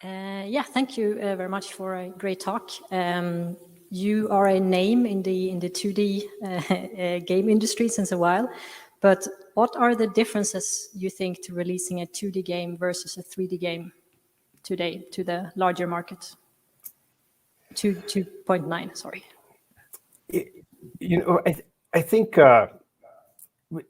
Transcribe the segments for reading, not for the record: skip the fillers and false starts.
Yeah, thank you very much for a great talk. You are a name in the 2D game industry since a while, but what are the differences you think to releasing a 2D game versus a 3D game today to the larger market? 2.9, sorry. I think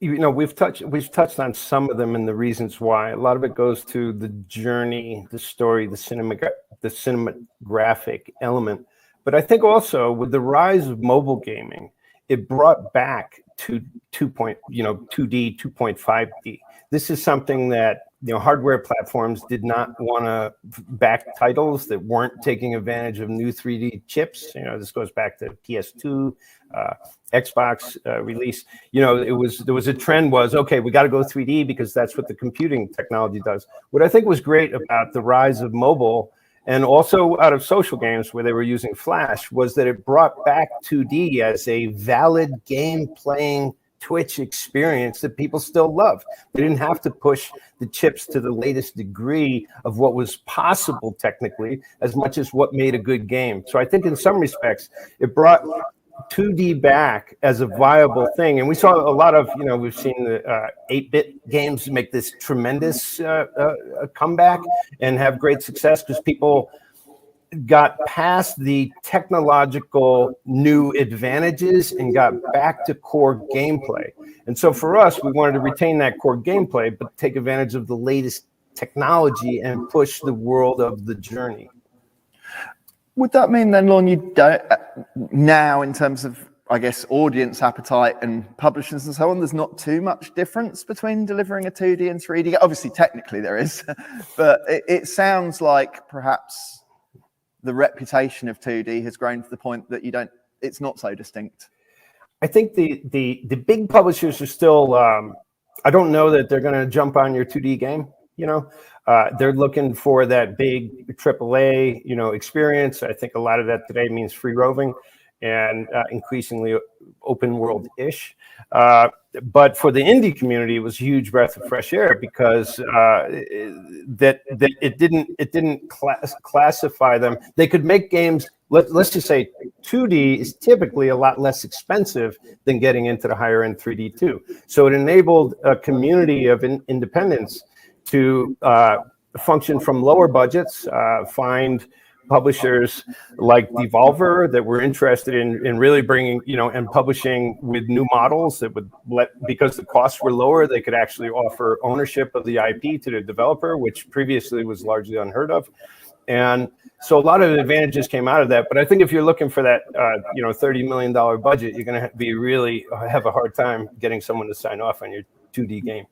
we've touched on some of them and the reasons why. A lot of it goes to the journey, the story, the cinematographic element. But I think also with the rise of mobile gaming, it brought back to 2D, 2.5D. This is something that hardware platforms did not want to back titles that weren't taking advantage of new 3D chips. This goes back to PS2, Xbox release. There was a trend okay, we got to go 3D because that's what the computing technology does. What I think was great about the rise of mobile and also out of social games where they were using Flash was that it brought back 2D as a valid game playing Twitch experience that people still love. They didn't have to push the chips to the latest degree of what was possible technically as much as what made a good game. So I think in some respects, it brought 2D back as a viable thing. And we saw a lot of, we've seen the 8-bit games make this tremendous comeback and have great success because people got past the technological new advantages and got back to core gameplay. And so for us, we wanted to retain that core gameplay, but take advantage of the latest technology and push the world of the journey. Would that mean then, Lorne, you don't now in terms of, I guess, audience appetite and publishers and so on, there's not too much difference between delivering a 2D and 3D? Obviously, technically there is, but it sounds like perhaps the reputation of 2D has grown to the point that it's not so distinct. I think the big publishers are still, I don't know that they're going to jump on your 2D game, they're looking for that big AAA, experience. I think a lot of that today means free roving and increasingly open world-ish. But for the indie community, it was a huge breath of fresh air because that it didn't classify them. They could make games. Let's just say 2D is typically a lot less expensive than getting into the higher end 3D too. So it enabled a community of independents to function from lower budgets, find publishers like Devolver that were interested in really bringing, and publishing with new models that would because the costs were lower, they could actually offer ownership of the IP to the developer, which previously was largely unheard of. And so a lot of advantages came out of that. But I think if you're looking for that, $30 million budget, you're going to have a hard time getting someone to sign off on your 2D game.